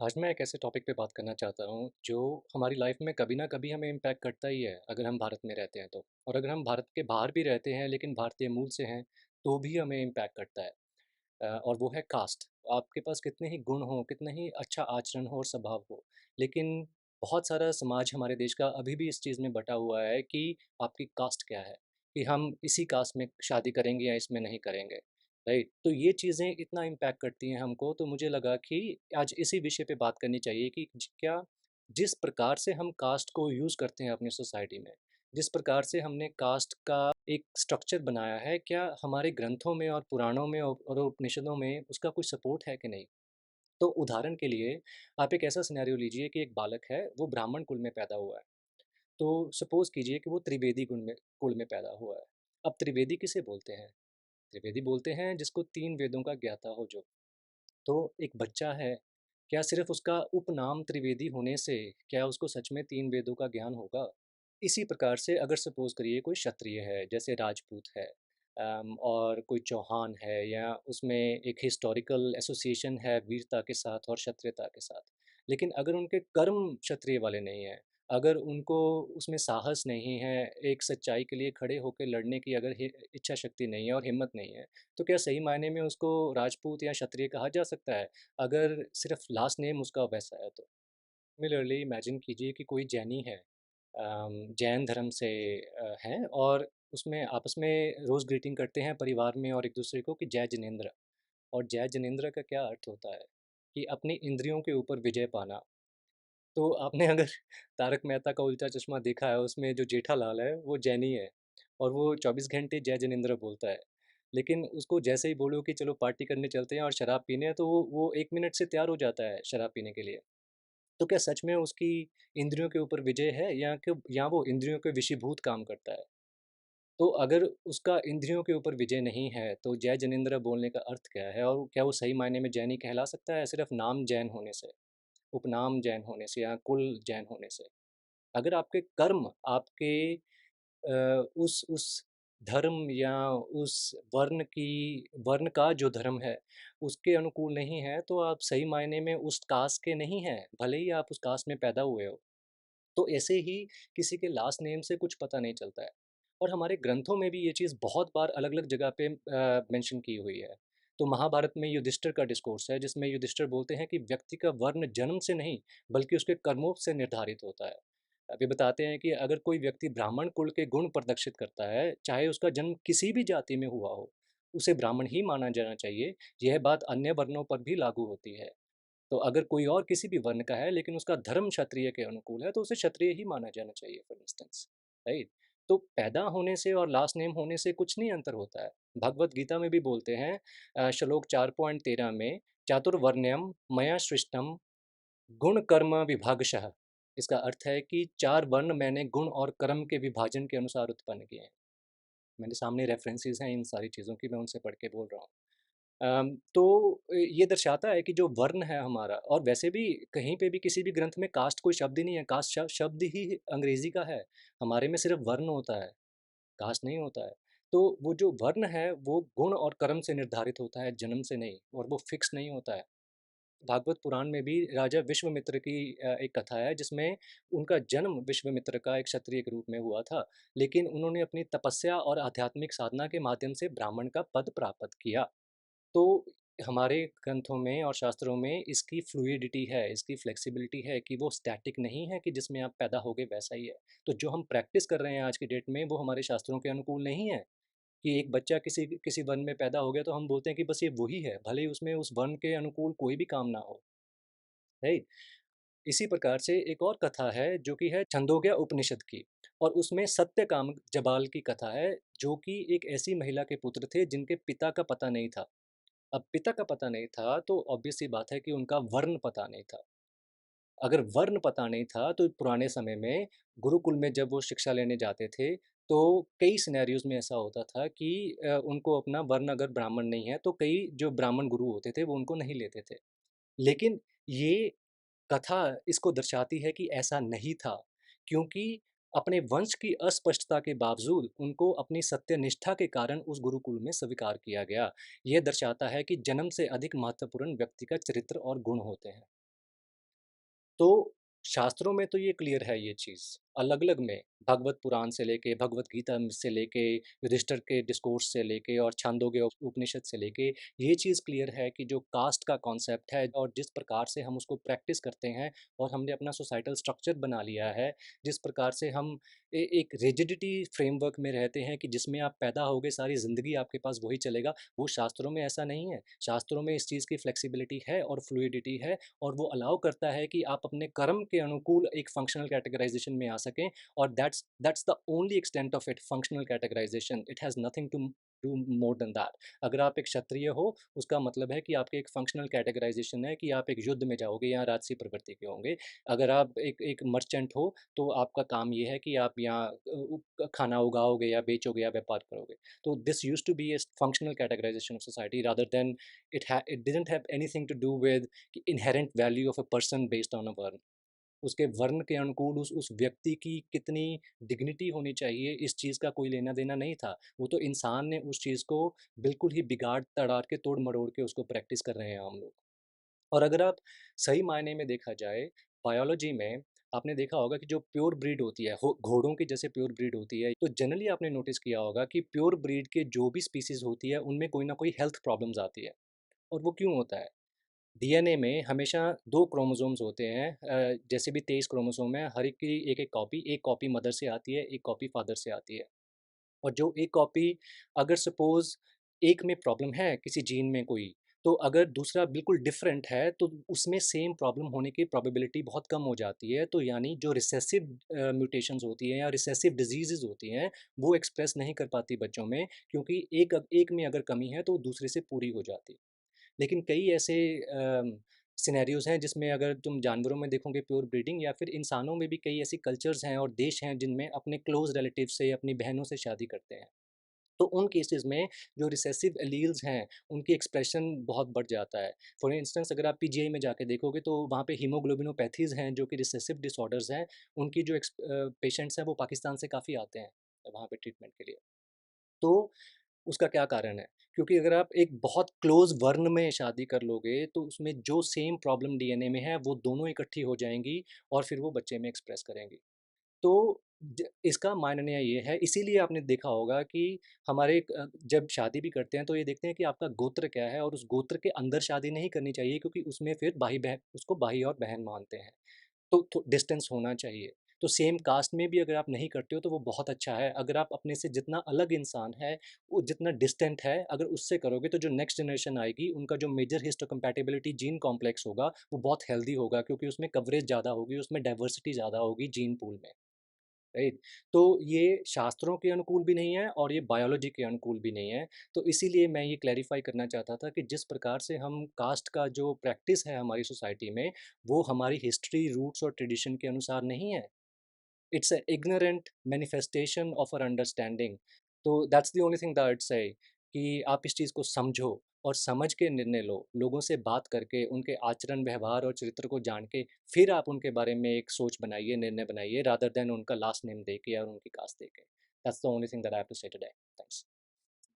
आज मैं एक ऐसे टॉपिक पे बात करना चाहता हूँ जो हमारी लाइफ में कभी ना कभी हमें इम्पैक्ट करता ही है अगर हम भारत में रहते हैं तो। और अगर हम भारत के बाहर भी रहते हैं लेकिन भारतीय मूल से हैं तो भी हमें इम्पैक्ट करता है। और वो है कास्ट। आपके पास कितने ही गुण हों, कितना ही अच्छा आचरण हो और स्वभाव हो, लेकिन बहुत सारा समाज हमारे देश का अभी भी इस चीज़ में बटा हुआ है कि आपकी कास्ट क्या है, कि हम इसी कास्ट में शादी करेंगे या इसमें नहीं करेंगे। राइट, तो ये चीज़ें इतना इम्पैक्ट करती हैं हमको, तो मुझे लगा कि आज इसी विषय पे बात करनी चाहिए कि क्या जिस प्रकार से हम कास्ट को यूज़ करते हैं अपनी सोसाइटी में, जिस प्रकार से हमने कास्ट का एक स्ट्रक्चर बनाया है, क्या हमारे ग्रंथों में और पुराणों में और उपनिषदों में उसका कुछ सपोर्ट है कि नहीं? तो उदाहरण के लिए आप एक ऐसा सिनेरियो लीजिए कि एक बालक है, वो ब्राह्मण कुल में पैदा हुआ है। तो सपोज़ कीजिए कि वो त्रिवेदी कुल में पैदा हुआ है। अब त्रिवेदी किसे बोलते हैं? त्रिवेदी बोलते हैं जिसको 3 वेदों का ज्ञाता हो जो। तो एक बच्चा है, क्या सिर्फ़ उसका उपनाम त्रिवेदी होने से क्या उसको सच में 3 वेदों का ज्ञान होगा? इसी प्रकार से अगर सपोज़ करिए कोई क्षत्रिय है, जैसे राजपूत है, और कोई चौहान है या उसमें एक हिस्टोरिकल एसोसिएशन है वीरता के साथ और क्षत्रियता के साथ। लेकिन अगर उनके कर्म क्षत्रिय वाले नहीं हैं, अगर उनको उसमें साहस नहीं है, एक सच्चाई के लिए खड़े होके लड़ने की अगर इच्छा शक्ति नहीं है और हिम्मत नहीं है, तो क्या सही मायने में उसको राजपूत या क्षत्रिय कहा जा सकता है? अगर सिर्फ़ लास्ट नेम उसका वैसा है तो। सिमिलरली इमेजिन कीजिए कि कोई जैनी है, जैन धर्म से हैं और उसमें आपस में रोज़ ग्रीटिंग करते हैं परिवार में और एक दूसरे को कि जय जिनेंद्र। और जय जिनेंद्र का क्या अर्थ होता है कि अपनी इंद्रियों के ऊपर विजय पाना। तो आपने अगर तारक मेहता का उल्टा चश्मा देखा है, उसमें जो जेठालाल है वो जैनी है और वो 24 घंटे जय जिनेंद्र बोलता है। लेकिन उसको जैसे ही बोलो कि चलो पार्टी करने चलते हैं और शराब पीने हैं, तो वो 1 मिनट से तैयार हो जाता है शराब पीने के लिए। तो क्या सच में उसकी इंद्रियों के ऊपर विजय है या वो इंद्रियों के वशीभूत काम करता है? तो अगर उसका इंद्रियों के ऊपर विजय नहीं है, तो जय जिनेंद्र बोलने का अर्थ क्या है? और क्या वो सही मायने में जैनी कहला सकता है सिर्फ़ नाम जैन होने से, उपनाम जैन होने से या कुल जैन होने से? अगर आपके कर्म आपके उस धर्म या उस वर्ण का जो धर्म है, उसके अनुकूल नहीं है, तो आप सही मायने में उस कास्ट के नहीं हैं, भले ही आप उस कास्ट में पैदा हुए हो। तो ऐसे ही किसी के लास्ट नेम से कुछ पता नहीं चलता है। और हमारे ग्रंथों में भी ये चीज़ बहुत बार अलग-अलग जगह पे मेंशन की हुई है। तो महाभारत में युधिष्ठिर का डिस्कोर्स है जिसमें युधिष्ठिर बोलते हैं कि व्यक्ति का वर्ण जन्म से नहीं बल्कि उसके कर्मों से निर्धारित होता है। वे बताते हैं कि अगर कोई व्यक्ति ब्राह्मण कुल के गुण प्रदर्शित करता है, चाहे उसका जन्म किसी भी जाति में हुआ हो, उसे ब्राह्मण ही माना जाना चाहिए। यह बात अन्य वर्णों पर भी लागू होती है। तो अगर कोई और किसी भी वर्ण का है लेकिन उसका धर्म क्षत्रिय के अनुकूल है तो उसे क्षत्रिय ही माना जाना चाहिए फॉर इंस्टेंस। राइट। तो पैदा होने से और लास्ट नेम होने से कुछ नहीं अंतर होता है। भगवत गीता में भी बोलते हैं, श्लोक 4.13 में, चातुर्वर्ण्यम मया सृष्टम गुण कर्म विभागशः। इसका अर्थ है कि 4 वर्ण मैंने गुण और कर्म के विभाजन के अनुसार उत्पन्न किए हैं। मेरे सामने रेफरेंसेस हैं इन सारी चीज़ों की, मैं उनसे पढ़ के बोल रहा हूँ। तो ये दर्शाता है कि जो वर्ण है हमारा, और वैसे भी कहीं पे भी किसी भी ग्रंथ में कास्ट कोई शब्द ही नहीं है, कास्ट शब्द ही अंग्रेजी का है। हमारे में सिर्फ वर्ण होता है, कास्ट नहीं होता है। तो वो जो वर्ण है वो गुण और कर्म से निर्धारित होता है, जन्म से नहीं, और वो फिक्स नहीं होता है। भागवत पुराण में भी राजा विश्वामित्र की एक कथा है जिसमें उनका जन्म विश्वामित्र का एक क्षत्रिय के रूप में हुआ था, लेकिन उन्होंने अपनी तपस्या और आध्यात्मिक साधना के माध्यम से ब्राह्मण का पद प्राप्त किया। तो हमारे ग्रंथों में और शास्त्रों में इसकी फ्लूइडिटी है, इसकी फ्लेक्सिबिलिटी है कि वो स्टैटिक नहीं है कि जिसमें आप पैदा हो गए वैसा ही है। तो जो हम प्रैक्टिस कर रहे हैं आज की डेट में वो हमारे शास्त्रों के अनुकूल नहीं है, कि एक बच्चा किसी किसी वर्ण में पैदा हो गया तो हम बोलते हैं कि बस ये वही है, भले ही उसमें उस वर्ण के अनुकूल कोई भी काम ना हो, राइट? इसी प्रकार से एक और कथा है जो कि है छंदोग्य उपनिषद की, और उसमें सत्यकाम जबाल की कथा है, जो कि एक ऐसी महिला के पुत्र थे जिनके पिता का पता नहीं था। अब पिता का पता नहीं था तो ऑब्वियस सी बात है कि उनका वर्ण पता नहीं था। अगर वर्ण पता नहीं था तो पुराने समय में गुरुकुल में जब वो शिक्षा लेने जाते थे, तो कई सिनेरियोज़ में ऐसा होता था कि उनको अपना वर्ण अगर ब्राह्मण नहीं है तो कई जो ब्राह्मण गुरु होते थे वो उनको नहीं लेते थे। लेकिन ये कथा इसको दर्शाती है कि ऐसा नहीं था, क्योंकि अपने वंश की अस्पष्टता के बावजूद उनको अपनी सत्यनिष्ठा के कारण उस गुरुकुल में स्वीकार किया गया। यह दर्शाता है कि जन्म से अधिक महत्वपूर्ण व्यक्ति का चरित्र और गुण होते हैं। तो शास्त्रों में तो ये क्लियर है ये चीज़, अलग-अलग में, भगवत पुराण से लेके, भगवत गीता से लेके, युधिष्ठिर के डिस्कोर्स से लेके और छांदोग्य उपनिषद से लेके, ये चीज़ क्लियर है कि जो कास्ट का कॉन्सेप्ट है और जिस प्रकार से हम उसको प्रैक्टिस करते हैं और हमने अपना सोसाइटल स्ट्रक्चर बना लिया है, जिस प्रकार से हम एक रिजिडिटी फ्रेमवर्क में रहते हैं कि जिसमें आप पैदा होगे, सारी ज़िंदगी आपके पास वही चलेगा, वो शास्त्रों में ऐसा नहीं है। शास्त्रों में इस चीज़ की फ्लेक्सिबिलिटी है और फ्लूइडिटी है और वो अलाउ करता है कि आप अपने कर्म के अनुकूल एक फंक्शनल कैटेगराइजेशन में आ सकें और that's the only extent of it, functional categorisation. It has nothing to do more than that. अगर आप एक क्षत्रिय हो, उसका मतलब है कि आपके एक फंक्शनल कैटेगराइजेशन है कि आप एक युद्ध में जाओगे या राजसी प्रवृत्ति के होंगे। अगर आप एक मर्चेंट हो, तो आपका काम ये है कि आप यहाँ खाना उगाओगे या बेचोगे या व्यापार करोगे। तो this used to be a functional categorisation of society rather than it didn't have anything to do with inherent value of a person based on a वर्ण। उसके वर्ण के अनुकूल उस व्यक्ति की कितनी डिग्निटी होनी चाहिए, इस चीज़ का कोई लेना देना नहीं था। वो तो इंसान ने उस चीज़ को बिल्कुल ही बिगाड़ तड़ाड़ के, तोड़ मरोड़ के उसको प्रैक्टिस कर रहे हैं हम लोग। और अगर आप सही मायने में देखा जाए, बायोलॉजी में आपने देखा होगा कि जो प्योर ब्रीड होती है, घोड़ों की जैसे प्योर ब्रीड होती है, तो जनरली आपने नोटिस किया होगा कि प्योर ब्रीड के जो भी स्पीसीज होती है, उनमें कोई ना कोई हेल्थ प्रॉब्लम्स आती है। और वो क्यों होता है? डीएनए में हमेशा 2 क्रोमोसोम्स होते हैं, जैसे भी 23 क्रोमोसोम है, हर एक की एक कॉपी मदर से आती है, एक कॉपी फादर से आती है। और जो एक कॉपी, अगर सपोज़ एक में प्रॉब्लम है किसी जीन में कोई, तो अगर दूसरा बिल्कुल डिफरेंट है, तो उसमें सेम प्रॉब्लम होने की प्रोबेबिलिटी बहुत कम हो जाती है। तो यानी जो रिसेसिव म्यूटेशंस होती हैं या रिसेसिव डिज़ीज़ेज़ होती हैं, वो एक्सप्रेस नहीं कर पाती बच्चों में, क्योंकि एक में अगर कमी है, तो दूसरे से पूरी हो जाती है। लेकिन कई ऐसे सिनेरियोज़ हैं जिसमें अगर तुम जानवरों में देखोगे प्योर ब्रीडिंग, या फिर इंसानों में भी कई ऐसी कल्चर्स हैं और देश हैं जिनमें अपने क्लोज़ रिलेटिव से, अपनी बहनों से शादी करते हैं। तो उन केसेस में जो रिसेसिव एलील्स हैं, उनकी एक्सप्रेशन बहुत बढ़ जाता है। फॉर इंस्टेंस अगर आप पीजीआई में जाके देखोगे, तो वहाँ पे हीमोग्लोबिनोपैथीज़ हैं जो कि रिसेसिव डिसऑर्डर्स हैं। उनकी जो पेशेंट्स हैं वो पाकिस्तान से काफ़ी आते हैं वहाँ पे ट्रीटमेंट के लिए। तो उसका क्या कारण है? क्योंकि अगर आप एक बहुत क्लोज़ वर्ण में शादी कर लोगे, तो उसमें जो सेम प्रॉब्लम डीएनए में है, वो दोनों इकट्ठी हो जाएँगी और फिर वो बच्चे में एक्सप्रेस करेंगी। तो इसका मानना ये है, इसीलिए आपने देखा होगा कि हमारे जब शादी भी करते हैं, तो ये देखते हैं कि आपका गोत्र क्या है, और उस गोत्र के अंदर शादी नहीं करनी चाहिए, क्योंकि उसमें फिर भाई और बहन मानते हैं। तो डिस्टेंस होना चाहिए। तो सेम कास्ट में भी अगर आप नहीं करते हो, तो वो बहुत अच्छा है। अगर आप अपने से जितना अलग इंसान है, वो जितना डिस्टेंट है, अगर उससे करोगे, तो जो नेक्स्ट जनरेशन आएगी, उनका जो मेजर हिस्टोकम्पैटिबिलिटी जीन कॉम्प्लेक्स होगा, वो बहुत हेल्दी होगा, क्योंकि उसमें कवरेज ज़्यादा होगी, उसमें डाइवर्सिटी ज़्यादा होगी जीन पूल में। राइट? तो ये शास्त्रों के अनुकूल भी नहीं है और ये बायोलॉजी के अनुकूल भी नहीं है। तो इसीलिए मैं ये क्लैरिफ़ाई करना चाहता था कि जिस प्रकार से हम कास्ट का जो प्रैक्टिस है हमारी सोसाइटी में, वो हमारी हिस्ट्री, रूट्स और ट्रेडिशन के अनुसार नहीं है। It's a ignorant manifestation of our understanding. तो that's the only thing that I'd say कि आप इस चीज़ को समझो और समझ के निर्णय लो। लोगों से बात करके, उनके आचरण, व्यवहार और चरित्र को जान के, फिर आप उनके बारे में एक सोच बनाइए, निर्णय बनाइए, रादर देन उनका लास्ट नेम दे के और उनकी कास्ट दे के। That's the only thing that I have to say today. Thanks.